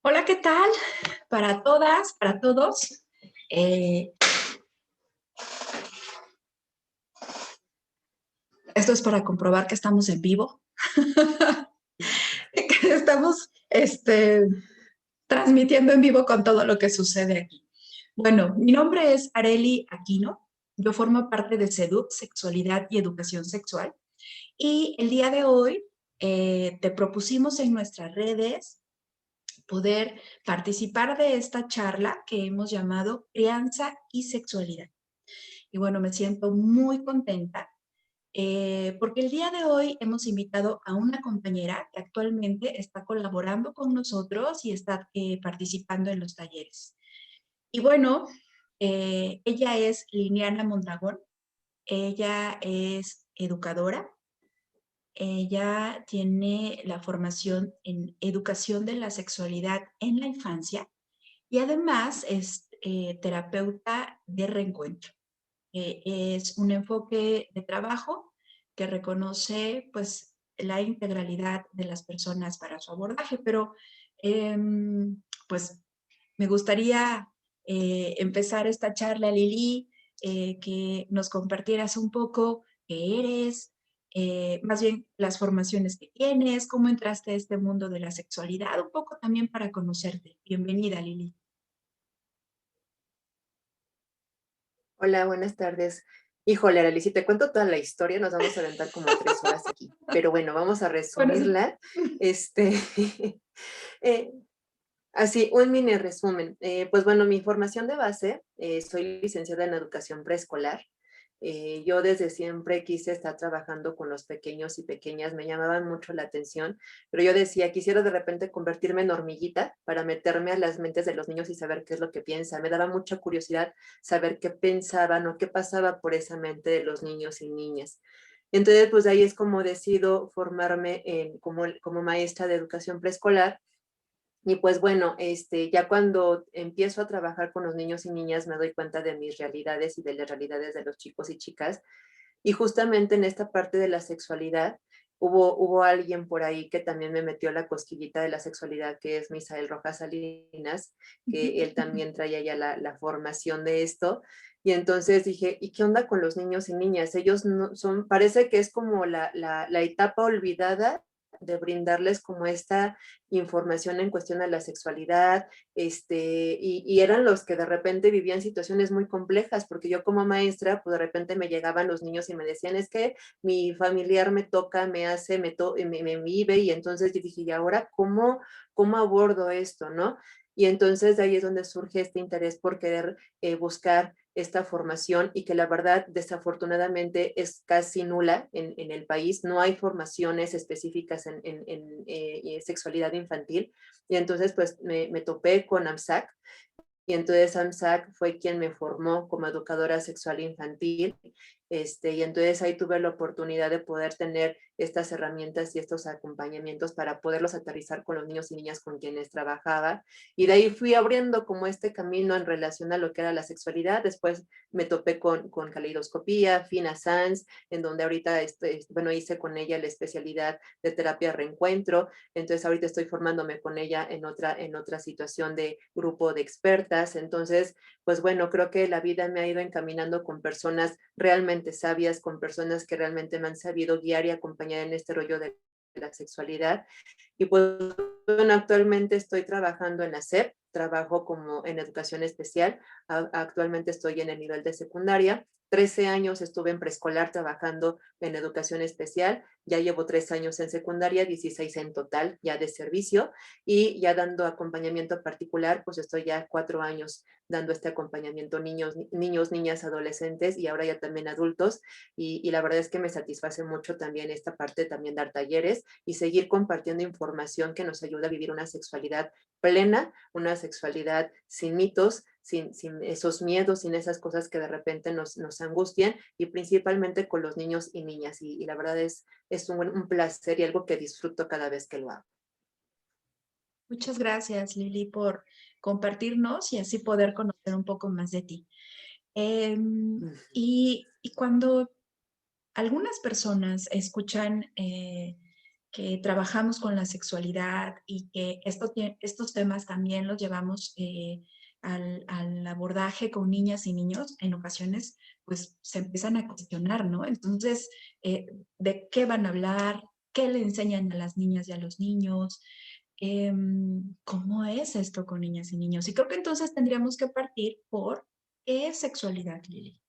Hola, ¿qué tal? Para todas, para todos. Eh, Esto es para comprobar que estamos en vivo, que estamos transmitiendo en vivo con todo lo que sucede aquí. Bueno, mi nombre es Areli Aquino. Yo formo parte de SEDUC, Sexualidad y Educación Sexual. Y el día de hoy te propusimos en nuestras redes poder participar de esta charla que hemos llamado Crianza y Sexualidad. Y bueno, me siento muy contenta porque el día de hoy hemos invitado a una compañera que actualmente está colaborando con nosotros y está participando en los talleres. Y bueno, ella es Liliana Mondragón, ella es educadora, ella tiene la formación en educación de la sexualidad en la infancia y además es terapeuta de reencuentro. Es un enfoque de trabajo que reconoce pues la integralidad de las personas para su abordaje, pero eh, pues me gustaría empezar esta charla, Lili, que nos compartieras un poco qué eres, más bien las formaciones que tienes, cómo entraste a este mundo de la sexualidad, un poco también para conocerte. Bienvenida, Lili. Hola, buenas tardes. Híjole, Arely, si te cuento toda la historia, nos vamos a aventar como 3 horas aquí. Pero bueno, vamos a Bueno, sí. resumirla. Este, eh, así, un mini resumen. Pues bueno, mi formación de base, soy licenciada en educación preescolar. Yo desde siempre quise estar trabajando con los pequeños y pequeñas, me llamaban mucho la atención, pero yo decía, quisiera de repente convertirme en hormiguita para meterme a las mentes de los niños y saber qué es lo que piensan. Me daba mucha curiosidad saber qué pensaban o qué pasaba por esa mente de los niños y niñas. Entonces, pues ahí es como decido formarme como maestra de educación preescolar. Y pues bueno, ya cuando empiezo a trabajar con los niños y niñas me doy cuenta de mis realidades y de las realidades de los chicos y chicas. Y justamente en esta parte de la sexualidad, hubo alguien por ahí que también me metió la cosquillita de la sexualidad, que es Misael Rojas Salinas, que él también traía ya la formación de esto. Y entonces dije, ¿y qué onda con los niños y niñas? Ellos no son, parece que es como la etapa olvidada de brindarles como esta información en cuestión de la sexualidad, y eran los que de repente vivían situaciones muy complejas, porque yo como maestra, pues de repente me llegaban los niños y me decían, es que mi familiar me toca, me hace, me vive, y entonces yo dije, ¿y ahora cómo abordo esto, no? Y entonces de ahí es donde surge este interés por querer buscar esta formación y que la verdad desafortunadamente es casi nula en el país. No hay formaciones específicas en sexualidad infantil. Y entonces pues me topé con AMSAC, y entonces AMSAC fue quien me formó como educadora sexual infantil, y entonces ahí tuve la oportunidad de poder tener estas herramientas y estos acompañamientos para poderlos aterrizar con los niños y niñas con quienes trabajaba, y de ahí fui abriendo como este camino en relación a lo que era la sexualidad. Después me topé con Caleidoscopía, Fina Sanz, en donde ahorita bueno, hice con ella la especialidad de terapia reencuentro. Entonces ahorita estoy formándome con ella en otra situación de grupo de expertas. Entonces, pues bueno, creo que la vida me ha ido encaminando con personas realmente sabias, con personas que realmente me han sabido guiar y acompañar en este rollo de la sexualidad. Y pues bueno, actualmente estoy trabajando en la SEP, trabajo como en educación especial. Actualmente estoy en el nivel de secundaria. 13 años estuve en preescolar trabajando en educación especial, ya llevo 3 años en secundaria, 16 en total ya de servicio, y ya dando acompañamiento particular, pues estoy ya 4 años dando este acompañamiento niños, niñas, adolescentes y ahora ya también adultos, y la verdad es que me satisface mucho también esta parte, también dar talleres y seguir compartiendo información que nos ayuda a vivir una sexualidad plena, una sexualidad sin mitos, sin esos miedos, sin esas cosas que de repente nos angustian, y principalmente con los niños y niñas. Y la verdad es un placer y algo que disfruto cada vez que lo hago. Muchas gracias, Lili, por compartirnos y así poder conocer un poco más de ti. Y cuando algunas personas escuchan que trabajamos con la sexualidad y que estos temas también los llevamos al abordaje con niñas y niños, en ocasiones pues se empiezan a cuestionar, ¿no? Entonces, ¿de qué van a hablar? ¿Qué le enseñan a las niñas y a los niños? ¿Cómo es esto con niñas y niños? Y creo que entonces tendríamos que partir por ¿qué es sexualidad, Lili?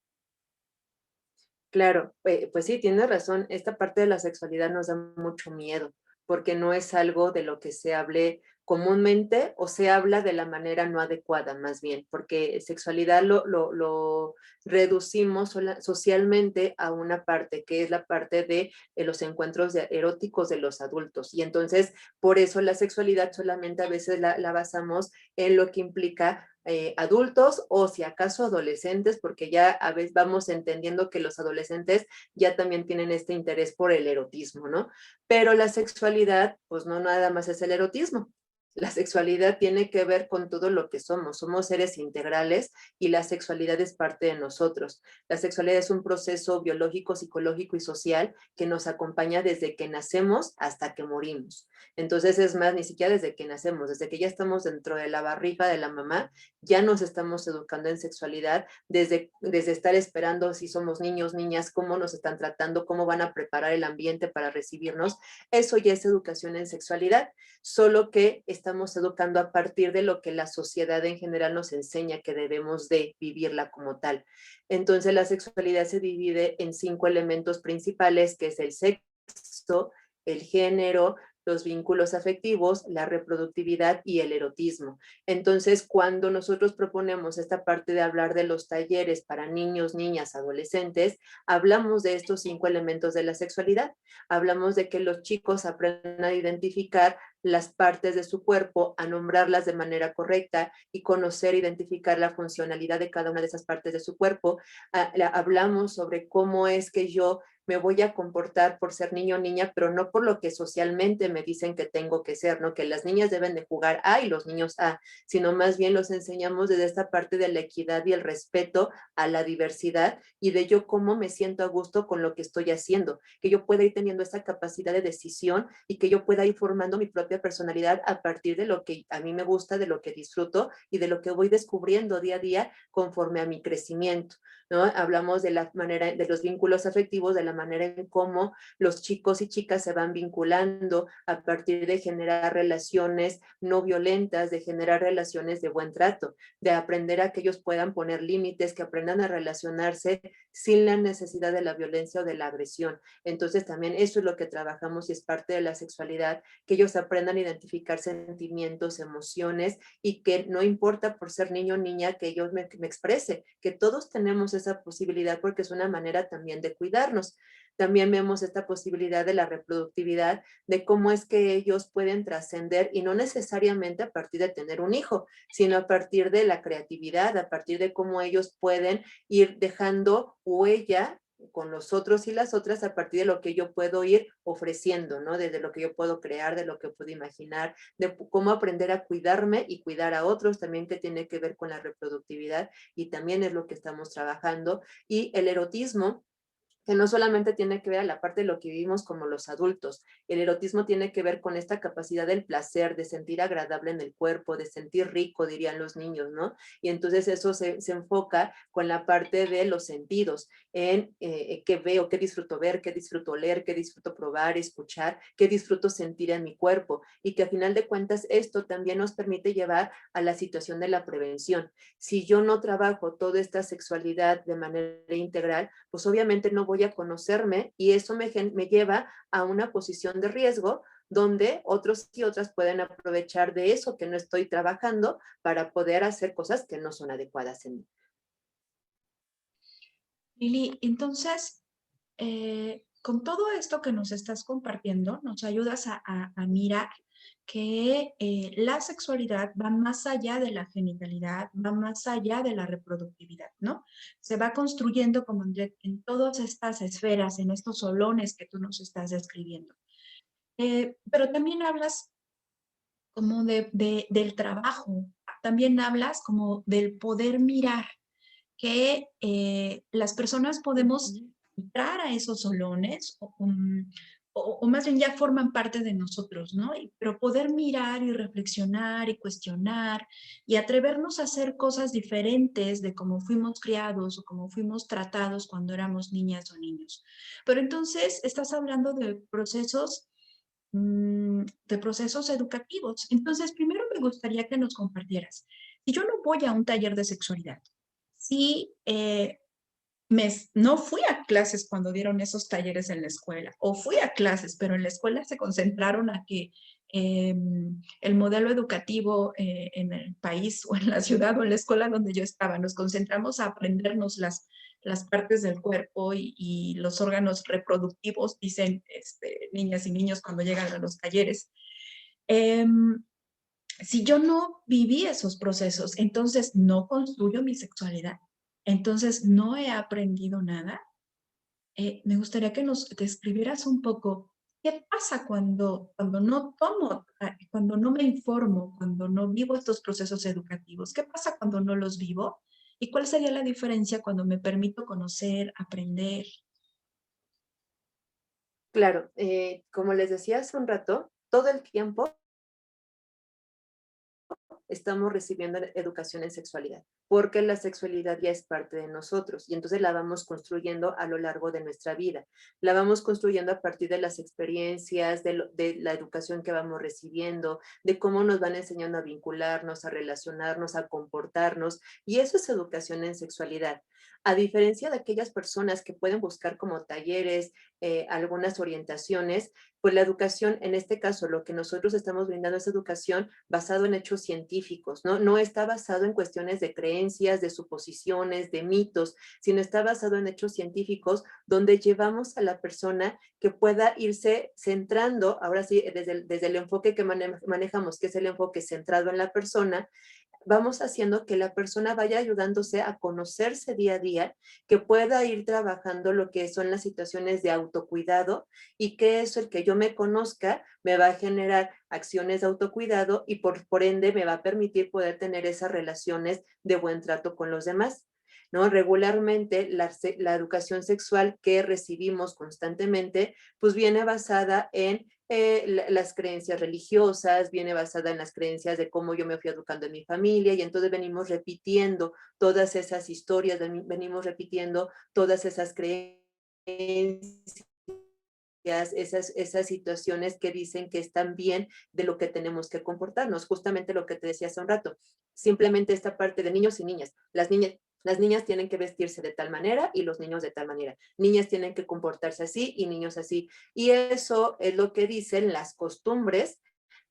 Claro, pues sí, tienes razón. Esta parte de la sexualidad nos da mucho miedo, porque no es algo de lo que se hable comúnmente o se habla de la manera no adecuada, más bien, porque sexualidad lo reducimos socialmente a una parte, que es la parte de los encuentros eróticos de los adultos. Y entonces, por eso la sexualidad solamente a veces la basamos en lo que implica adultos o si acaso adolescentes, porque ya a veces vamos entendiendo que los adolescentes ya también tienen este interés por el erotismo, ¿no? Pero la sexualidad, pues no nada más es el erotismo. La sexualidad tiene que ver con todo lo que somos. Somos seres integrales y la sexualidad es parte de nosotros. La sexualidad es un proceso biológico, psicológico y social que nos acompaña desde que nacemos hasta que morimos. Entonces, es más, ni siquiera desde que nacemos, desde que ya estamos dentro de la barriga de la mamá, ya nos estamos educando en sexualidad, desde estar esperando si somos niños, niñas, cómo nos están tratando, cómo van a preparar el ambiente para recibirnos. Eso ya es educación en sexualidad, solo que estamos educando a partir de lo que la sociedad en general nos enseña que debemos de vivirla como tal. Entonces, la sexualidad se divide en 5 elementos principales, que es el sexo, el género, los vínculos afectivos, la reproductividad y el erotismo. Entonces, cuando nosotros proponemos esta parte de hablar de los talleres para niños, niñas, adolescentes, hablamos de estos 5 elementos de la sexualidad. Hablamos de que los chicos aprendan a identificar las partes de su cuerpo, a nombrarlas de manera correcta y conocer, identificar la funcionalidad de cada una de esas partes de su cuerpo. Hablamos sobre cómo es que yo me voy a comportar por ser niño o niña, pero no por lo que socialmente me dicen que tengo que ser, ¿no? Que las niñas deben de jugar A y los niños A, sino más bien los enseñamos desde esta parte de la equidad y el respeto a la diversidad y de yo cómo me siento a gusto con lo que estoy haciendo, que yo pueda ir teniendo esa capacidad de decisión y que yo pueda ir formando mi propia personalidad a partir de lo que a mí me gusta, de lo que disfruto y de lo que voy descubriendo día a día conforme a mi crecimiento, ¿no? Hablamos de la manera, de los vínculos afectivos, de la manera en cómo los chicos y chicas se van vinculando a partir de generar relaciones no violentas, de generar relaciones de buen trato, de aprender a que ellos puedan poner límites, que aprendan a relacionarse sin la necesidad de la violencia o de la agresión. Entonces también eso es lo que trabajamos y es parte de la sexualidad, que ellos aprendan a identificar sentimientos, emociones y que no importa por ser niño o niña que ellos me exprese, que todos tenemos esa posibilidad porque es una manera también de cuidarnos. También vemos esta posibilidad de la reproductividad, de cómo es que ellos pueden trascender y no necesariamente a partir de tener un hijo, sino a partir de la creatividad, a partir de cómo ellos pueden ir dejando huella con los otros y las otras a partir de lo que yo puedo ir ofreciendo, ¿no? Desde lo que yo puedo crear, de lo que puedo imaginar, de cómo aprender a cuidarme y cuidar a otros, también que tiene que ver con la reproductividad y también es lo que estamos trabajando. Y el erotismo, que no solamente tiene que ver a la parte de lo que vivimos como los adultos, el erotismo tiene que ver con esta capacidad del placer, de sentir agradable en el cuerpo, de sentir rico, dirían los niños, ¿no? Y entonces eso se enfoca con la parte de los sentidos, en qué veo, qué disfruto ver, qué disfruto leer, qué disfruto probar, escuchar, qué disfruto sentir en mi cuerpo, y que a final de cuentas esto también nos permite llevar a la situación de la prevención. Si yo no trabajo toda esta sexualidad de manera integral, pues obviamente no voy a conocerme y eso me lleva a una posición de riesgo donde otros y otras pueden aprovechar de eso que no estoy trabajando para poder hacer cosas que no son adecuadas en mí. Lili, entonces, con todo esto que nos estás compartiendo, nos ayudas a mirar que la sexualidad va más allá de la genitalidad, va más allá de la reproductividad, ¿no? Se va construyendo como en todas estas esferas, en estos solones que tú nos estás describiendo. Pero también hablas como del trabajo, también hablas como del poder mirar que las personas podemos entrar a esos salones o más bien ya forman parte de nosotros, ¿no? Pero poder mirar y reflexionar y cuestionar y atrevernos a hacer cosas diferentes de cómo fuimos criados o cómo fuimos tratados cuando éramos niñas o niños. Pero entonces estás hablando de procesos educativos. Entonces, primero me gustaría que nos compartieras. Si yo no voy a un taller de sexualidad, si no fui a clases cuando dieron esos talleres en la escuela, o fui a clases, pero en la escuela se concentraron a que el modelo educativo en el país o en la ciudad o en la escuela donde yo estaba, nos concentramos a aprendernos las partes del cuerpo y los órganos reproductivos, dicen niñas y niños cuando llegan a los talleres. Si yo no viví esos procesos, entonces no construyo mi sexualidad, entonces no he aprendido nada. Me gustaría que nos describieras un poco qué pasa cuando no tomo, cuando no me informo, cuando no vivo estos procesos educativos, qué pasa cuando no los vivo y cuál sería la diferencia cuando me permito conocer, aprender. Claro, como les decía hace un rato, todo el tiempo estamos recibiendo educación en sexualidad, porque la sexualidad ya es parte de nosotros y entonces la vamos construyendo a lo largo de nuestra vida. La vamos construyendo a partir de las experiencias, de la educación que vamos recibiendo, de cómo nos van enseñando a vincularnos, a relacionarnos, a comportarnos, y eso es educación en sexualidad. A diferencia de aquellas personas que pueden buscar como talleres, algunas orientaciones, pues la educación, en este caso, lo que nosotros estamos brindando es educación basado en hechos científicos, ¿no? No está basado en cuestiones de creencias, de suposiciones, de mitos, sino está basado en hechos científicos donde llevamos a la persona que pueda irse centrando, ahora sí, desde el enfoque que manejamos, que es el enfoque centrado en la persona, vamos haciendo que la persona vaya ayudándose a conocerse día a día, que pueda ir trabajando lo que son las situaciones de autocuidado y que eso, el que yo me conozca, me va a generar acciones de autocuidado y por ende me va a permitir poder tener esas relaciones de buen trato con los demás. ¿No? Regularmente la educación sexual que recibimos constantemente, pues viene basada en las creencias religiosas, viene basada en las creencias de cómo yo me fui educando en mi familia y entonces venimos repitiendo todas esas historias, venimos repitiendo todas esas creencias, esas situaciones que dicen que están bien de lo que tenemos que comportarnos, justamente lo que te decía hace un rato, simplemente esta parte de niños y niñas, las niñas tienen que vestirse de tal manera y los niños de tal manera. Niñas tienen que comportarse así y niños así. Y eso es lo que dicen las costumbres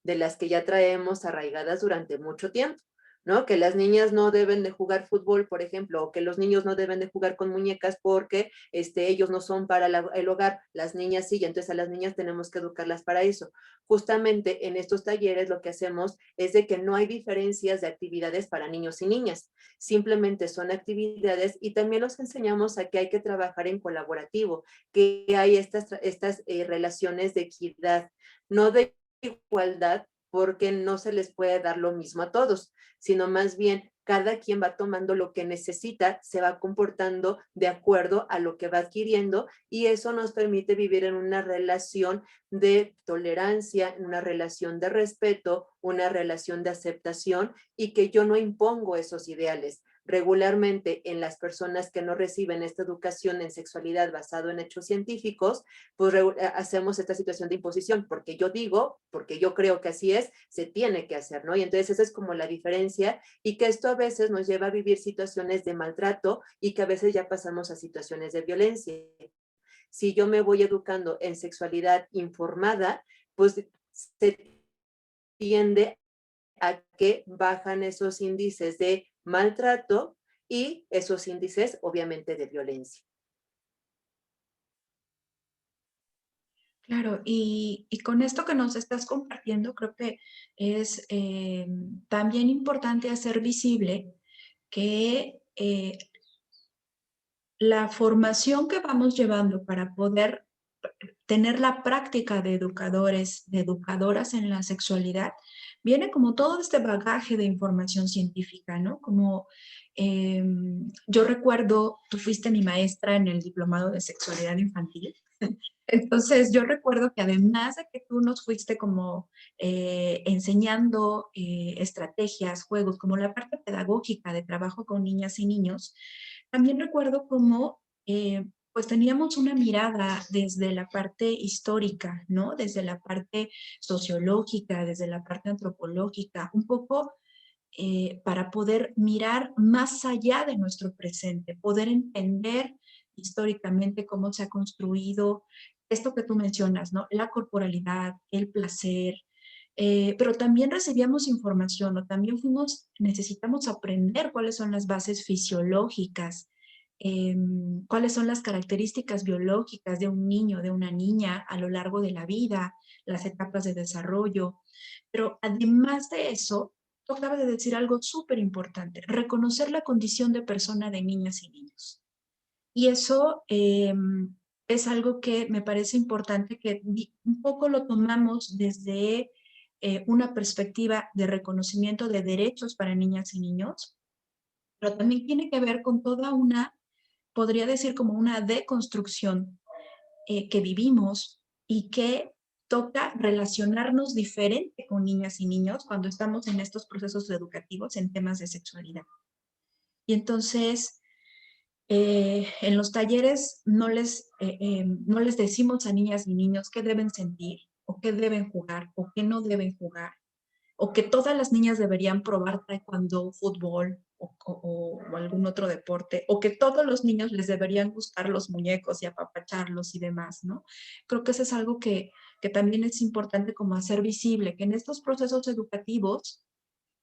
de las que ya traemos arraigadas durante mucho tiempo. ¿No? Que las niñas no deben de jugar fútbol, por ejemplo, o que los niños no deben de jugar con muñecas porque ellos no son para el hogar, las niñas sí, y entonces a las niñas tenemos que educarlas para eso. Justamente en estos talleres lo que hacemos es de que no hay diferencias de actividades para niños y niñas, simplemente son actividades y también los enseñamos a que hay que trabajar en colaborativo, que hay estas relaciones de equidad, no de igualdad, porque no se les puede dar lo mismo a todos, sino más bien cada quien va tomando lo que necesita, se va comportando de acuerdo a lo que va adquiriendo y eso nos permite vivir en una relación de tolerancia, en una relación de respeto, una relación de aceptación y que yo no impongo esos ideales. Regularmente en las personas que no reciben esta educación en sexualidad basado en hechos científicos, pues hacemos esta situación de imposición, porque yo digo, porque yo creo que así es, se tiene que hacer, ¿no? Y entonces esa es como la diferencia y que esto a veces nos lleva a vivir situaciones de maltrato y que a veces ya pasamos a situaciones de violencia. Si yo me voy educando en sexualidad informada, pues se tiende a que bajan esos índices de maltrato y esos índices obviamente de violencia. Claro, y con esto que nos estás compartiendo, creo que es también importante hacer visible que la formación que vamos llevando para poder tener la práctica de educadores, de educadoras en la sexualidad, viene como todo este bagaje de información científica, ¿no? Como yo recuerdo, tú fuiste mi maestra en el diplomado de sexualidad infantil. Entonces, yo recuerdo que además de que tú nos fuiste como enseñando estrategias, juegos, como la parte pedagógica de trabajo con niñas y niños, también recuerdo cómo pues teníamos una mirada desde la parte histórica, ¿no? Desde la parte sociológica, desde la parte antropológica, un poco para poder mirar más allá de nuestro presente, poder entender históricamente cómo se ha construido esto que tú mencionas, ¿no? La corporalidad, el placer, pero también recibíamos información o también necesitamos aprender cuáles son las bases fisiológicas, cuáles son las características biológicas de un niño, de una niña a lo largo de la vida, las etapas de desarrollo. Pero además de eso, tú acabas de decir algo súper importante, reconocer la condición de persona de niñas y niños. Y eso es algo que me parece importante que un poco lo tomamos desde una perspectiva de reconocimiento de derechos para niñas y niños, pero también tiene que ver con toda una, podría decir como una deconstrucción que vivimos y que toca relacionarnos diferente con niñas y niños cuando estamos en estos procesos educativos en temas de sexualidad. Y entonces, en los talleres no les decimos a niñas y niños qué deben sentir o qué deben jugar o qué no deben jugar o que todas las niñas deberían probar taekwondo, fútbol o algún otro deporte, o que todos los niños les deberían gustar los muñecos y apapacharlos y demás, ¿no? Creo que eso es algo que también es importante como hacer visible, que en estos procesos educativos,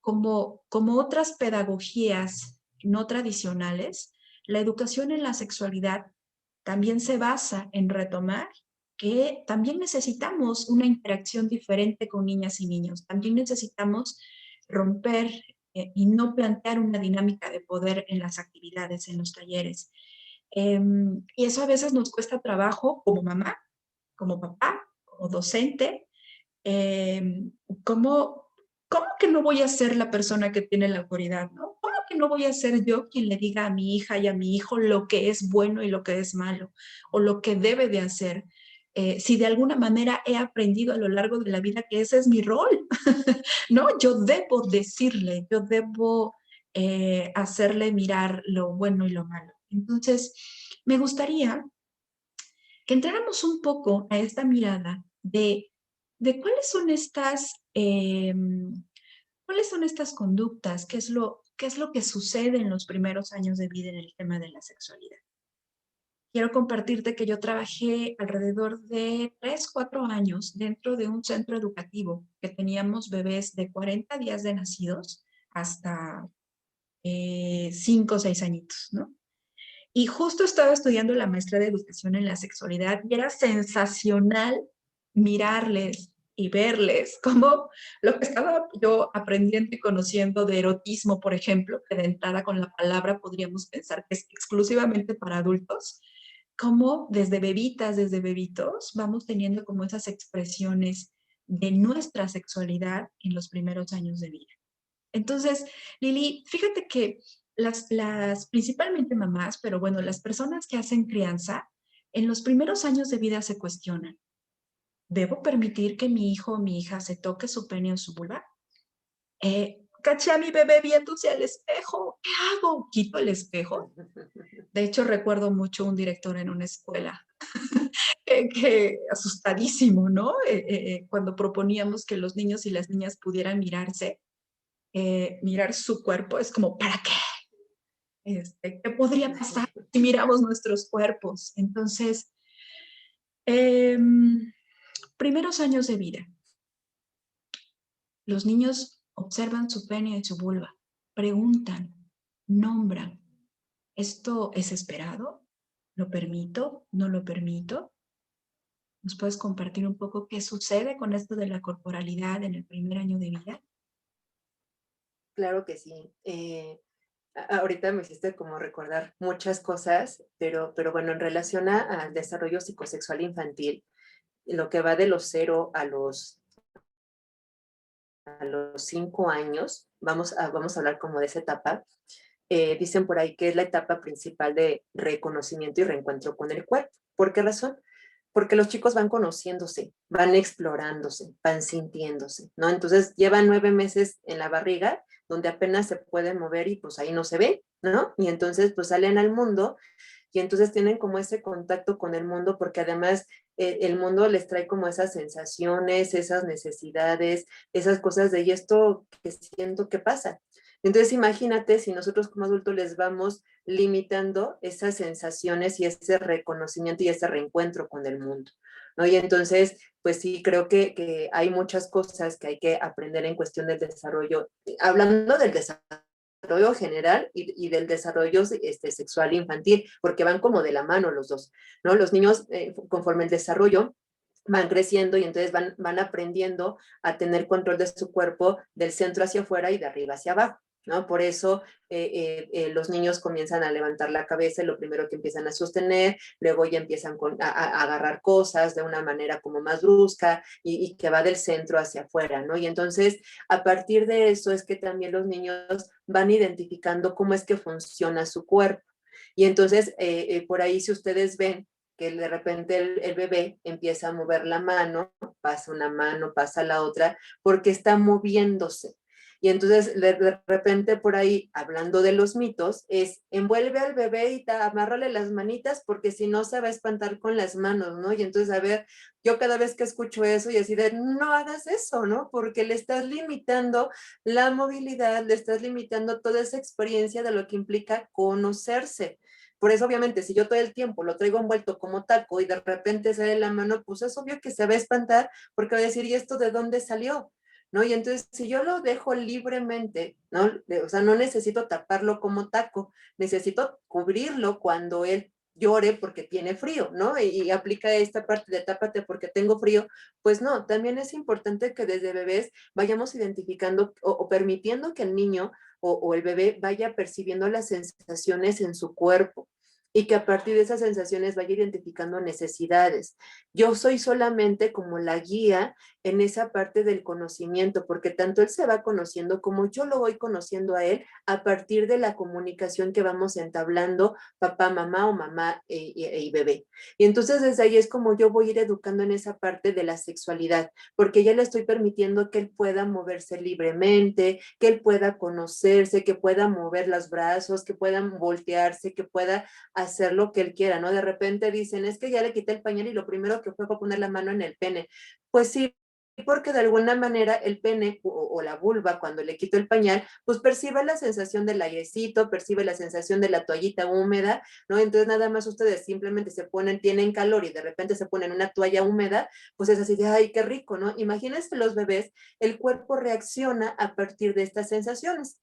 como otras pedagogías no tradicionales, la educación en la sexualidad también se basa en retomar que también necesitamos una interacción diferente con niñas y niños. También necesitamos romper y no plantear una dinámica de poder en las actividades, en los talleres. Y eso a veces nos cuesta trabajo como mamá, como papá, como docente. Eh, ¿cómo, ¿Cómo que no voy a ser la persona que tiene la autoridad, no? ¿Cómo que no voy a ser yo quien le diga a mi hija y a mi hijo lo que es bueno y lo que es malo o lo que debe de hacer? Si de alguna manera he aprendido a lo largo de la vida que ese es mi rol, ¿no? Yo debo decirle, yo debo hacerle mirar lo bueno y lo malo. Entonces, me gustaría que entráramos un poco a esta mirada de cuáles son estas conductas, qué es lo que sucede en los primeros años de vida en el tema de la sexualidad. Quiero compartirte que yo trabajé alrededor de 3, 4 años dentro de un centro educativo que teníamos bebés de 40 días de nacidos hasta 5 o 6 añitos, ¿no? Y justo estaba estudiando la maestría de educación en la sexualidad y era sensacional mirarles y verles como lo que estaba yo aprendiendo y conociendo de erotismo, por ejemplo, que de entrada con la palabra podríamos pensar que es exclusivamente para adultos, como desde bebitas, desde bebitos, vamos teniendo como esas expresiones de nuestra sexualidad en los primeros años de vida. Entonces, Lili, fíjate que principalmente mamás, pero bueno, las personas que hacen crianza, en los primeros años de vida se cuestionan, ¿debo permitir que mi hijo o mi hija se toque su pene o su vulva? Caché a mi bebé viéndose al espejo, ¿qué hago? ¿Quito el espejo? De hecho, recuerdo mucho un director en una escuela que asustadísimo, ¿no? Cuando proponíamos que los niños y las niñas pudieran mirarse, mirar su cuerpo, es como, ¿para qué? ¿Qué podría pasar si miramos nuestros cuerpos? Entonces, eh, primeros años de vida, los niños observan su pene y su vulva, preguntan, nombran, ¿esto es esperado? ¿Lo permito? ¿No lo permito? ¿Nos puedes compartir un poco qué sucede con esto de la corporalidad en el primer año de vida? Claro que sí. Ahorita me hiciste como recordar muchas cosas, pero bueno, en relación al desarrollo psicosexual infantil, lo que va de los 0 a los 5 años, vamos a hablar como de esa etapa. Dicen por ahí que es la etapa principal de reconocimiento y reencuentro con el cuerpo. ¿Por qué razón? porque los chicos van conociéndose, van explorándose, van sintiéndose, ¿no? Entonces llevan 9 meses en la barriga, donde apenas se pueden mover y pues ahí no se ve, ¿no? Y entonces pues salen al mundo y entonces tienen como ese contacto con el mundo porque además el mundo les trae como esas sensaciones, esas necesidades, esas cosas de y esto que siento que pasa. Entonces imagínate si nosotros como adultos les vamos limitando esas sensaciones y ese reconocimiento y ese reencuentro con el mundo, ¿no? Y entonces, pues sí, creo que hay muchas cosas que hay que aprender en cuestión del desarrollo. Hablando del desarrollo general y del desarrollo sexual infantil, porque van como de la mano los dos, ¿no? Los niños, conforme el desarrollo, van creciendo y entonces van aprendiendo a tener control de su cuerpo del centro hacia afuera y de arriba hacia abajo, ¿no? Por eso los niños comienzan a levantar la cabeza, lo primero que empiezan a sostener, luego ya empiezan a agarrar cosas de una manera como más brusca y que va del centro hacia afuera, ¿no? Y entonces a partir de eso es que también los niños van identificando cómo es que funciona su cuerpo. Y entonces por ahí si ustedes ven que de repente el bebé empieza a mover la mano, pasa una mano, pasa la otra, porque está moviéndose. Y entonces de repente por ahí, hablando de los mitos, es envuelve al bebé y amárrale las manitas porque si no se va a espantar con las manos, ¿no? Y entonces, a ver, yo cada vez que escucho eso y así de, no hagas eso, ¿no? Porque le estás limitando la movilidad, le estás limitando toda esa experiencia de lo que implica conocerse. Por eso, obviamente, si yo todo el tiempo lo traigo envuelto como taco y de repente sale la mano, pues es obvio que se va a espantar porque va a decir, ¿y esto de dónde salió? ¿No? Y entonces, si yo lo dejo libremente, ¿no? O sea, no necesito taparlo como taco, necesito cubrirlo cuando él llore porque tiene frío, ¿no? Y aplica esta parte de tápate porque tengo frío, pues no, también es importante que desde bebés vayamos identificando o permitiendo que el niño o el bebé vaya percibiendo las sensaciones en su cuerpo y que a partir de esas sensaciones vaya identificando necesidades. Yo soy solamente como la guía en esa parte del conocimiento, porque tanto él se va conociendo como yo lo voy conociendo a él a partir de la comunicación que vamos entablando papá, mamá o mamá y bebé. Y entonces desde ahí es como yo voy a ir educando en esa parte de la sexualidad, porque ya le estoy permitiendo que él pueda moverse libremente, que él pueda conocerse, que pueda mover los brazos, que pueda voltearse, que pueda hacer lo que él quiera, ¿no? De repente dicen, es que ya le quité el pañal y lo primero que fue poner la mano en el pene. Pues sí, porque de alguna manera el pene o la vulva cuando le quito el pañal, pues percibe la sensación del airecito, percibe la sensación de la toallita húmeda, ¿no? Entonces nada más ustedes simplemente se ponen, tienen calor y de repente se ponen una toalla húmeda, pues es así de, ay, qué rico, ¿no? Imagínense los bebés, el cuerpo reacciona a partir de estas sensaciones.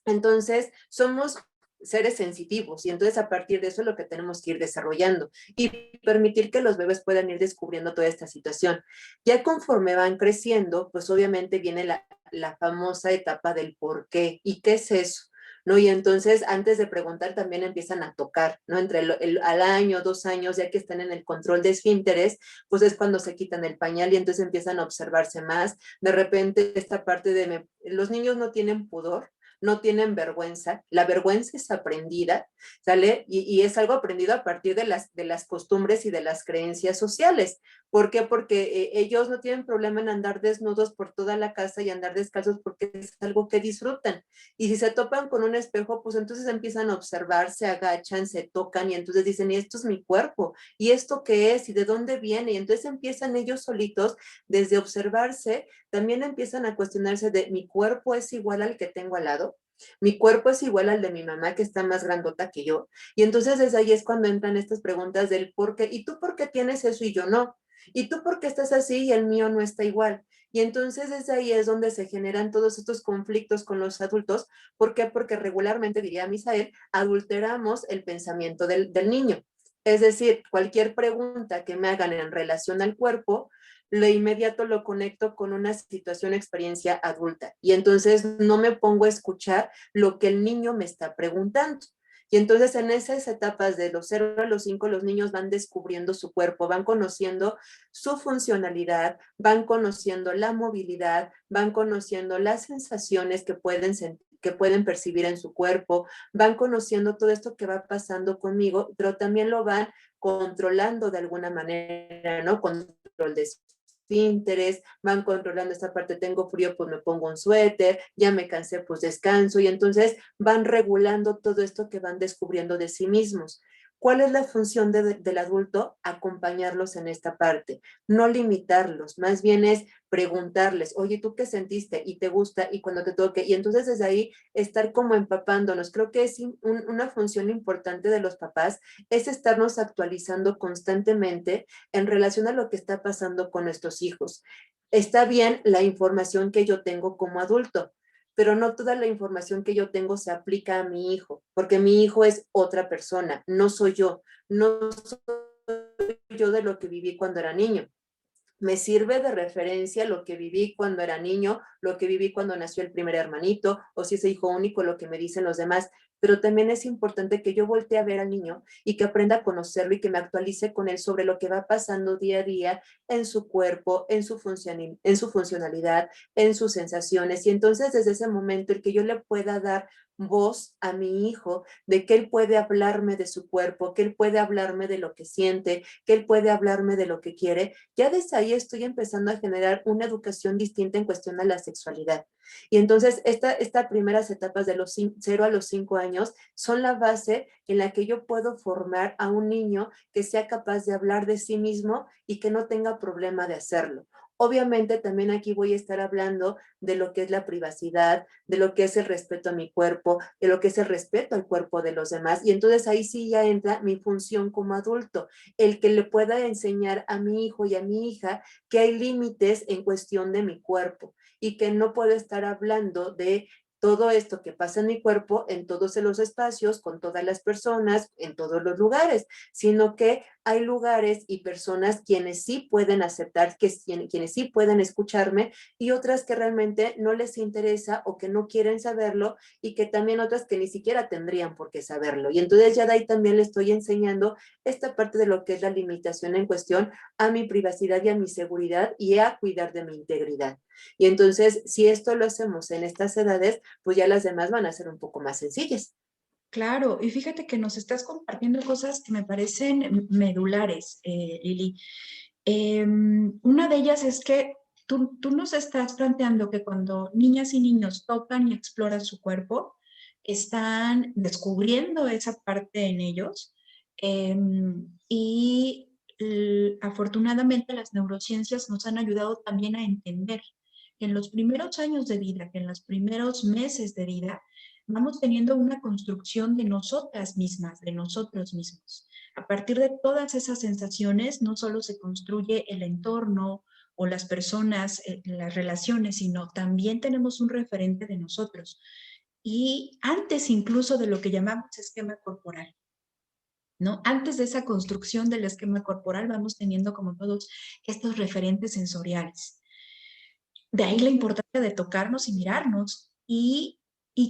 Entonces, somos seres sensitivos y entonces a partir de eso es lo que tenemos que ir desarrollando y permitir que los bebés puedan ir descubriendo toda esta situación. Ya conforme van creciendo, pues obviamente viene la famosa etapa del por qué y qué es eso. ¿No? Y entonces, antes de preguntar, también empiezan a tocar, ¿no? Entre al año, 2 años, ya que están en el control de esfínteres, pues es cuando se quitan el pañal y entonces empiezan a observarse más. De repente, esta parte de los niños no tienen pudor, no tienen vergüenza, la vergüenza es aprendida, ¿sale? Y es algo aprendido a partir de las costumbres y de las creencias sociales. ¿Por qué? Porque ellos no tienen problema en andar desnudos por toda la casa y andar descalzos porque es algo que disfrutan. Y si se topan con un espejo, pues entonces empiezan a observar, se agachan, se tocan y entonces dicen, y esto es mi cuerpo, y esto qué es, y de dónde viene. Y entonces empiezan ellos solitos, desde observarse, también empiezan a cuestionarse de mi cuerpo es igual al que tengo al lado, mi cuerpo es igual al de mi mamá que está más grandota que yo. Y entonces desde ahí es cuando entran estas preguntas del por qué, ¿y tú por qué tienes eso y yo no? ¿Y tú por qué estás así y el mío no está igual? Y entonces desde ahí es donde se generan todos estos conflictos con los adultos. ¿Por qué? Porque regularmente, diría Misael, adulteramos el pensamiento del niño. Es decir, cualquier pregunta que me hagan en relación al cuerpo, lo inmediato lo conecto con una situación, experiencia adulta. Y entonces no me pongo a escuchar lo que el niño me está preguntando. Y entonces en esas etapas de los 0 a los 5, los niños van descubriendo su cuerpo, van conociendo su funcionalidad, van conociendo la movilidad, van conociendo las sensaciones que pueden sentir que pueden percibir en su cuerpo, van conociendo todo esto que va pasando conmigo, pero también lo van controlando de alguna manera, ¿no? Control de interés, van controlando esta parte, tengo frío, pues me pongo un suéter, ya me cansé, pues descanso, y entonces van regulando todo esto que van descubriendo de sí mismos. ¿Cuál es la función del adulto? Acompañarlos en esta parte, no limitarlos, más bien es preguntarles, oye, ¿tú qué sentiste? ¿Y te gusta? ¿Y cuando te toque? Y entonces desde ahí estar como empapándonos. Creo que es una función importante de los papás, es estarnos actualizando constantemente en relación a lo que está pasando con nuestros hijos. Está bien la información que yo tengo como adulto, pero no toda la información que yo tengo se aplica a mi hijo, porque mi hijo es otra persona, no soy yo, no soy yo de lo que viví cuando era niño. Me sirve de referencia lo que viví cuando era niño, lo que viví cuando nació el primer hermanito, o si es hijo único, lo que me dicen los demás. Pero también es importante que yo voltee a ver al niño y que aprenda a conocerlo y que me actualice con él sobre lo que va pasando día a día en su cuerpo, en su funcionalidad, en sus sensaciones. Y entonces desde ese momento el que yo le pueda dar voz a mi hijo, de que él puede hablarme de su cuerpo, que él puede hablarme de lo que siente, que él puede hablarme de lo que quiere, ya desde ahí estoy empezando a generar una educación distinta en cuestión a la sexualidad. Y entonces estas primeras etapas de los 0 a los 5 años son la base en la que yo puedo formar a un niño que sea capaz de hablar de sí mismo y que no tenga problema de hacerlo. Obviamente también aquí voy a estar hablando de lo que es la privacidad, de lo que es el respeto a mi cuerpo, de lo que es el respeto al cuerpo de los demás. Y entonces ahí sí ya entra mi función como adulto, el que le pueda enseñar a mi hijo y a mi hija que hay límites en cuestión de mi cuerpo y que no puedo estar hablando de todo esto que pasa en mi cuerpo en todos los espacios, con todas las personas, en todos los lugares, sino que hay lugares y personas quienes sí pueden aceptar, quienes sí pueden escucharme y otras que realmente no les interesa o que no quieren saberlo y que también otras que ni siquiera tendrían por qué saberlo. Y entonces ya de ahí también le estoy enseñando esta parte de lo que es la limitación en cuestión a mi privacidad y a mi seguridad y a cuidar de mi integridad. Y entonces, si esto lo hacemos en estas edades, pues ya las demás van a ser un poco más sencillas. Claro, y fíjate que nos estás compartiendo cosas que me parecen medulares, Lili. Una de ellas es que tú nos estás planteando que cuando niñas y niños tocan y exploran su cuerpo, están descubriendo esa parte en ellos y afortunadamente las neurociencias nos han ayudado también a entender que en los primeros años de vida, que en los primeros meses de vida, vamos teniendo una construcción de nosotras mismas, de nosotros mismos. A partir de todas esas sensaciones, no solo se construye el entorno o las personas, las relaciones, sino también tenemos un referente de nosotros. Y antes incluso de lo que llamamos esquema corporal, ¿no? Antes de esa construcción del esquema corporal vamos teniendo como todos estos referentes sensoriales. De ahí la importancia de tocarnos y mirarnos y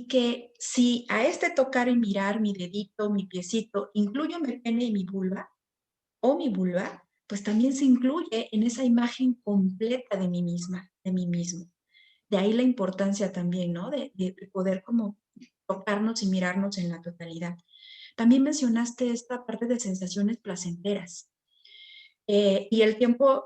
que si a este tocar y mirar mi dedito, mi piecito, incluyo mi pene y mi vulva o mi vulva, pues también se incluye en esa imagen completa de mí misma, de mí mismo. De ahí la importancia también, ¿no? De poder como tocarnos y mirarnos en la totalidad. También mencionaste esta parte de sensaciones placenteras. Y el tiempo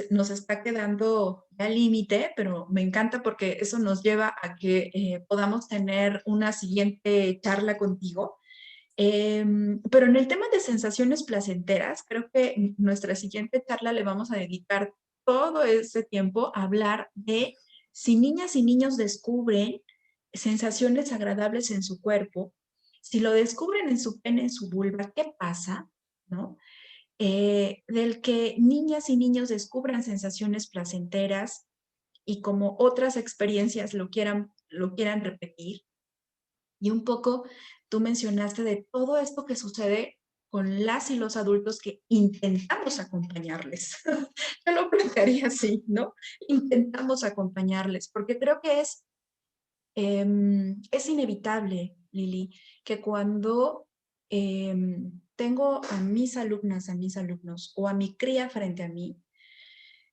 nos está quedando al límite, pero me encanta porque eso nos lleva a que podamos tener una siguiente charla contigo. Pero en el tema de sensaciones placenteras, creo que nuestra siguiente charla le vamos a dedicar todo ese tiempo a hablar de si niñas y niños descubren sensaciones agradables en su cuerpo, si lo descubren en su pene, en su vulva, ¿qué pasa? ¿No? Del que niñas y niños descubran sensaciones placenteras y como otras experiencias lo quieran repetir. Y un poco tú mencionaste de todo esto que sucede con las y los adultos que intentamos acompañarles. Yo lo plantearía así, ¿no? Intentamos acompañarles, porque creo que es inevitable, Lili, que cuando tengo a mis alumnas, a mis alumnos o a mi cría frente a mí,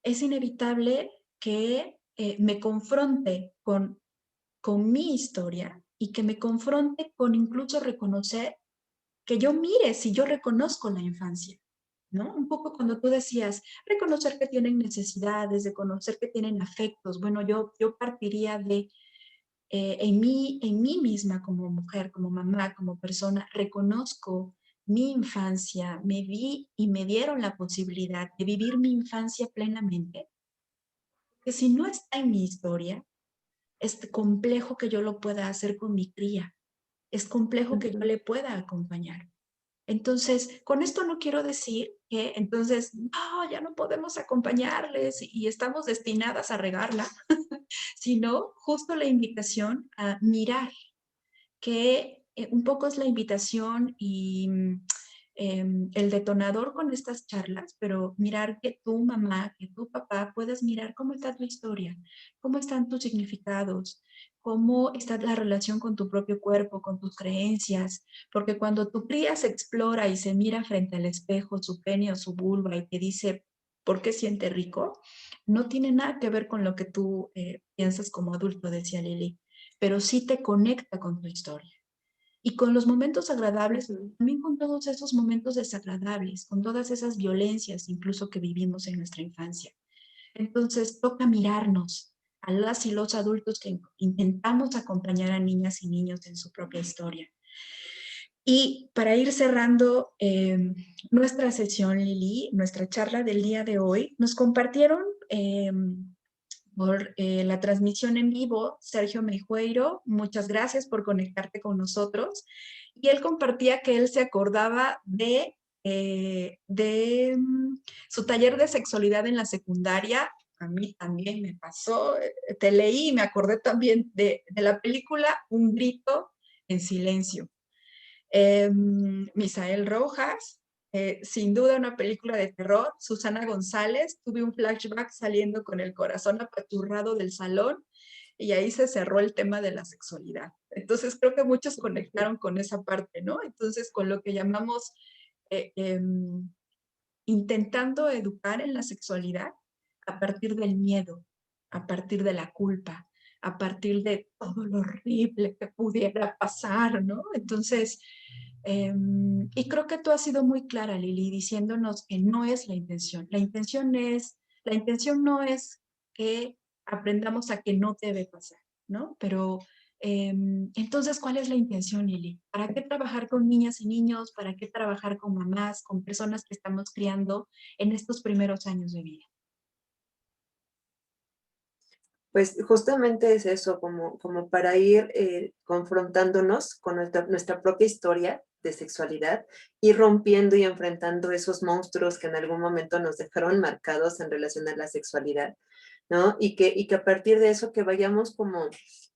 es inevitable que me confronte con mi historia y que me confronte con incluso reconocer que yo mire si yo reconozco la infancia, ¿no? Un poco cuando tú decías, reconocer que tienen necesidades, reconocer que tienen afectos. Bueno, yo partiría de, en mí misma como mujer, como mamá, como persona, reconozco mi infancia, me vi y me dieron la posibilidad de vivir mi infancia plenamente, que si no está en mi historia, es complejo que yo lo pueda hacer con mi cría, es complejo que yo Ujú. le pueda acompañar. Entonces, con esto no quiero decir que entonces, no, ya no podemos acompañarles y estamos destinadas a regarla, sino justo la invitación a mirar, que un poco es la invitación y el detonador con estas charlas, pero mirar que tu mamá, que tu papá puedas mirar cómo está tu historia, cómo están tus significados, cómo está la relación con tu propio cuerpo, con tus creencias, porque cuando tu cría se explora y se mira frente al espejo, su pene o su vulva y te dice, ¿por qué siente rico? No tiene nada que ver con lo que tú piensas como adulto, decía Lili, pero sí te conecta con tu historia. Y con los momentos agradables, Ujú. también con todos esos momentos desagradables, con todas esas violencias incluso que vivimos en nuestra infancia. Entonces, toca mirarnos a las y los adultos que intentamos acompañar a niñas y niños en su propia historia. Y para ir cerrando nuestra sesión, Lili, nuestra charla del día de hoy, nos compartieron por la transmisión en vivo, Sergio Meijueiro, muchas gracias por conectarte con nosotros. Y él compartía que él se acordaba de su taller de sexualidad en la secundaria. A mí también me pasó, te leí y me acordé también de la película Un grito en silencio. Misael Rojas, sin duda una película de terror. Susana González, tuve un flashback saliendo con el corazón apachurrado del salón y ahí se cerró el tema de la sexualidad. Entonces creo que muchos conectaron con esa parte, ¿no? Entonces con lo que llamamos eh, eh, intentando educar en la sexualidad a partir del miedo, a partir de la culpa, a partir de todo lo horrible que pudiera pasar, ¿no? Entonces, y creo que tú has sido muy clara, Lili, diciéndonos que no es la intención. La intención no es que aprendamos a que no debe pasar, ¿no? Pero entonces, ¿cuál es la intención, Lili? ¿Para qué trabajar con niñas y niños? ¿Para qué trabajar con mamás, con personas que estamos criando en estos primeros años de vida? Pues justamente es eso, como para ir confrontándonos con nuestra propia historia de sexualidad y rompiendo y enfrentando esos monstruos que en algún momento nos dejaron marcados en relación a la sexualidad, ¿no? Y que a partir de eso que vayamos como,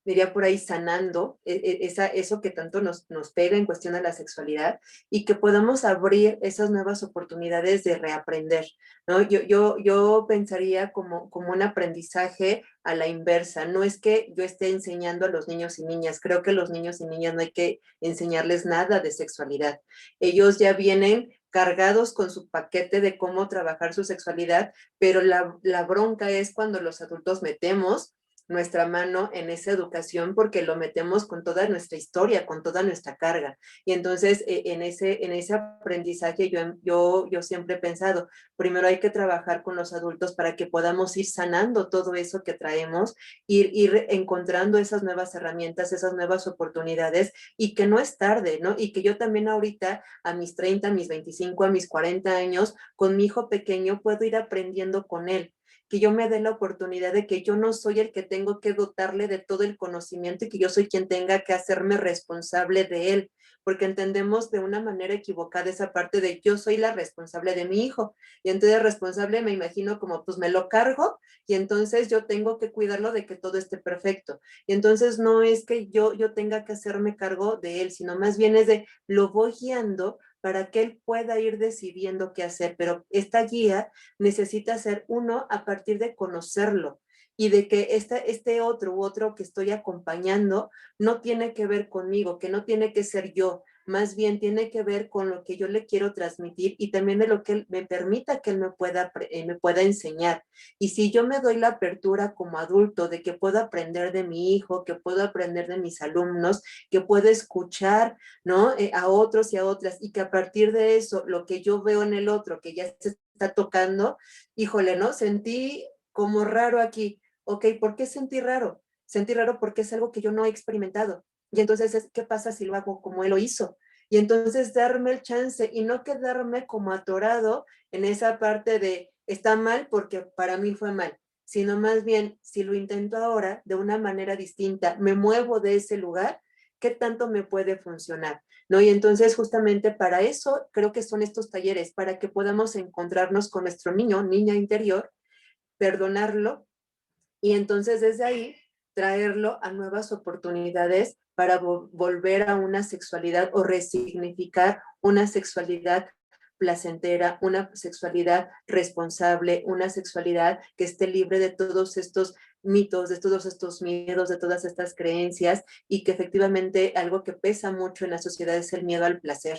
diría por ahí, sanando eso que tanto nos pega en cuestión a la sexualidad y que podamos abrir esas nuevas oportunidades de reaprender, ¿no? Yo pensaría como un aprendizaje a la inversa. No es que yo esté enseñando a los niños y niñas, creo que los niños y niñas no hay que enseñarles nada de sexualidad. Ellos ya vienen cargados con su paquete de cómo trabajar su sexualidad, pero la bronca es cuando los adultos metemos nuestra mano en esa educación porque lo metemos con toda nuestra historia, con toda nuestra carga. Y entonces en ese aprendizaje yo siempre he pensado, primero hay que trabajar con los adultos para que podamos ir sanando todo eso que traemos, ir encontrando esas nuevas herramientas, esas nuevas oportunidades y que no es tarde, ¿no? Y que yo también ahorita a mis 30, a mis 25, a mis 40 años, con mi hijo pequeño puedo ir aprendiendo con él, que yo me dé la oportunidad de que yo no soy el que tengo que dotarle de todo el conocimiento y que yo soy quien tenga que hacerme responsable de él, porque entendemos de una manera equivocada esa parte de yo soy la responsable de mi hijo, y entonces responsable me imagino como pues me lo cargo y entonces yo tengo que cuidarlo de que todo esté perfecto, y entonces no es que yo tenga que hacerme cargo de él, sino más bien es de lo voy guiando para que él pueda ir decidiendo qué hacer, pero esta guía necesita ser uno a partir de conocerlo y de que este otro u otro que estoy acompañando no tiene que ver conmigo, que no tiene que ser yo, más bien tiene que ver con lo que yo le quiero transmitir y también de lo que él me permita que él me pueda enseñar. Y si yo me doy la apertura como adulto de que puedo aprender de mi hijo, que puedo aprender de mis alumnos, que puedo escuchar, ¿no? A otros y a otras, y que a partir de eso, lo que yo veo en el otro, que ya se está tocando, híjole, ¿no? Sentí como raro aquí. Ok, ¿por qué sentí raro? Sentí raro porque es algo que yo no he experimentado. Y entonces, ¿qué pasa si lo hago como él lo hizo? Y entonces darme el chance y no quedarme como atorado en esa parte de está mal porque para mí fue mal, sino más bien si lo intento ahora de una manera distinta, me muevo de ese lugar, ¿qué tanto me puede funcionar? ¿No? Y entonces justamente para eso creo que son estos talleres, para que podamos encontrarnos con nuestro niño, niña interior, perdonarlo y entonces desde ahí traerlo a nuevas oportunidades para volver a una sexualidad o resignificar una sexualidad placentera, una sexualidad responsable, una sexualidad que esté libre de todos estos mitos, de todos estos miedos, de todas estas creencias y que efectivamente algo que pesa mucho en la sociedad es el miedo al placer.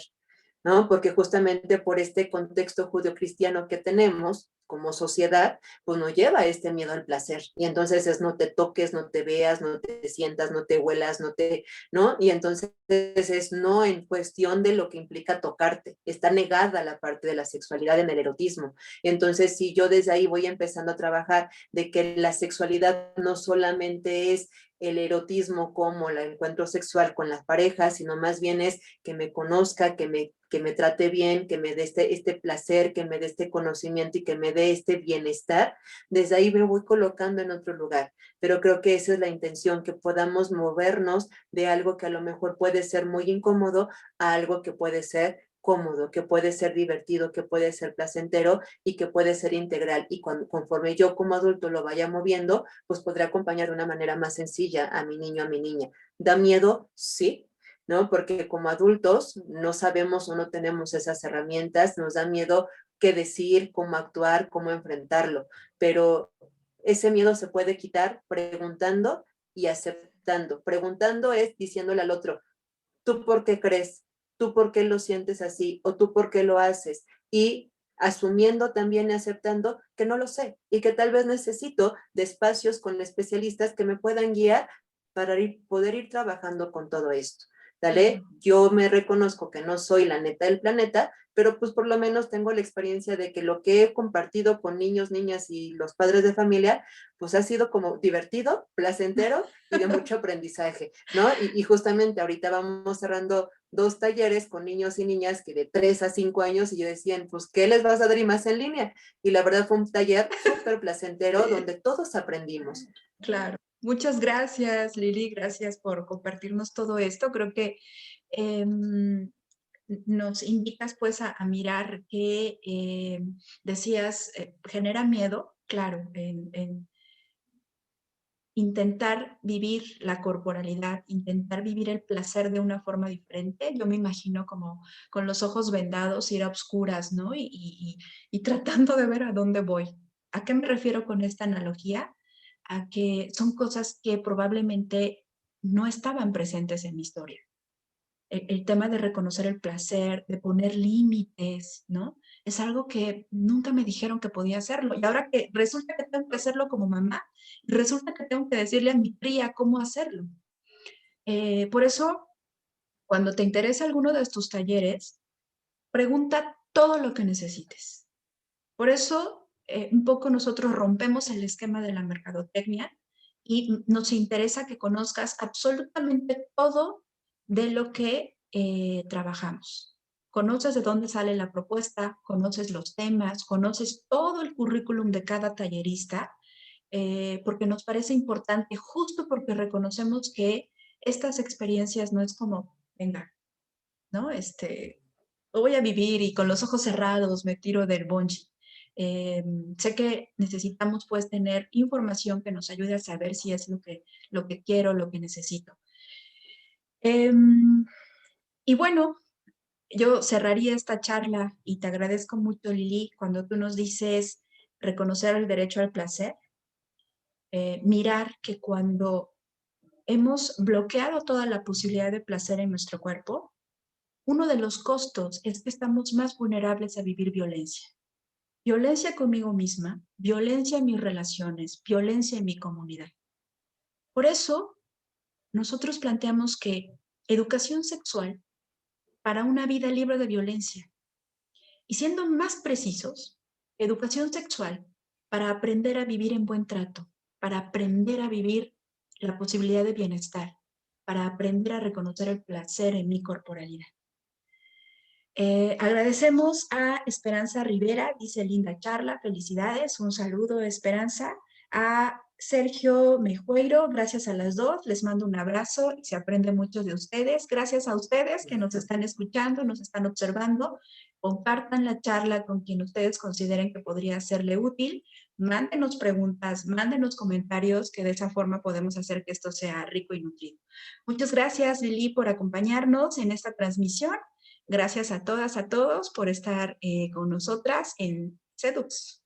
¿No? Porque justamente por este contexto judeocristiano que tenemos como sociedad, pues nos lleva a este miedo al placer. Y entonces es no te toques, no te veas, no te sientas, no te huelas, ¿no? Y entonces es no en cuestión de lo que implica tocarte. Está negada la parte de la sexualidad en el erotismo. Entonces, si yo desde ahí voy empezando a trabajar de que la sexualidad no solamente es el erotismo como el encuentro sexual con las parejas, sino más bien es que me conozca, que me trate bien, que me dé este placer, que me dé este conocimiento y que me dé este bienestar, desde ahí me voy colocando en otro lugar. Pero creo que esa es la intención, que podamos movernos de algo que a lo mejor puede ser muy incómodo a algo que puede ser cómodo, que puede ser divertido, que puede ser placentero y que puede ser integral. Y conforme yo como adulto lo vaya moviendo, pues podré acompañar de una manera más sencilla a mi niño, a mi niña. ¿Da miedo? Sí, ¿no? Porque como adultos no sabemos o no tenemos esas herramientas, nos da miedo qué decir, cómo actuar, cómo enfrentarlo, pero ese miedo se puede quitar preguntando y aceptando. Preguntando es diciéndole al otro, ¿tú por qué crees? ¿Tú por qué lo sientes así? ¿O tú por qué lo haces? Y asumiendo también y aceptando que no lo sé y que tal vez necesito de espacios con especialistas que me puedan guiar para poder ir trabajando con todo esto. ¿Dale? Yo me reconozco que no soy la neta del planeta, pero pues por lo menos tengo la experiencia de que lo que he compartido con niños, niñas y los padres de familia, pues ha sido como divertido, placentero y de mucho aprendizaje, ¿no? Y justamente ahorita vamos cerrando 2 talleres con niños y niñas que de 3 a 5 años y yo decían, pues, ¿qué les vas a dar y más en línea? Y la verdad fue un taller súper placentero donde todos aprendimos. Claro. Muchas gracias, Lili. Gracias por compartirnos todo esto. Creo que nos invitas pues a mirar que decías, genera miedo, claro, en intentar vivir la corporalidad, intentar vivir el placer de una forma diferente. Yo me imagino como con los ojos vendados, ir a obscuras, ¿no? Y tratando de ver a dónde voy. ¿A qué me refiero con esta analogía? A que son cosas que probablemente no estaban presentes en mi historia. El tema de reconocer el placer, de poner límites, ¿no? Es algo que nunca me dijeron que podía hacerlo. Y ahora que resulta que tengo que hacerlo como mamá, resulta que tengo que decirle a mi cría cómo hacerlo. Por eso, cuando te interesa alguno de estos talleres, pregunta todo lo que necesites. Por eso, un poco nosotros rompemos el esquema de la mercadotecnia y nos interesa que conozcas absolutamente todo de lo que trabajamos. Conoces de dónde sale la propuesta, conoces los temas, conoces todo el currículum de cada tallerista, porque nos parece importante, justo porque reconocemos que estas experiencias no es como, venga, ¿no? Lo voy a vivir y con los ojos cerrados me tiro del bungee. Sé que necesitamos pues tener información que nos ayude a saber si es lo que quiero, lo que necesito. Eh, y bueno, yo cerraría esta charla y te agradezco mucho, Lili, cuando tú nos dices reconocer el derecho al placer, mirar que cuando hemos bloqueado toda la posibilidad de placer en nuestro cuerpo, uno de los costos es que estamos más vulnerables a vivir violencia. Violencia conmigo misma, violencia en mis relaciones, violencia en mi comunidad. Por eso, nosotros planteamos que educación sexual para una vida libre de violencia. Y siendo más precisos, educación sexual para aprender a vivir en buen trato, para aprender a vivir la posibilidad de bienestar, para aprender a reconocer el placer en mi corporalidad. Agradecemos a Esperanza Rivera, dice linda charla, felicidades, un saludo Esperanza. A Sergio Mejueiro, gracias a las dos, les mando un abrazo y se aprende mucho de ustedes. Gracias a ustedes que nos están escuchando, nos están observando. Compartan la charla con quien ustedes consideren que podría serle útil. Mándenos preguntas, mándenos comentarios, que de esa forma podemos hacer que esto sea rico y nutrido. Muchas gracias, Lili, por acompañarnos en esta transmisión. Gracias a todas, a todos por estar con nosotras en Sedux.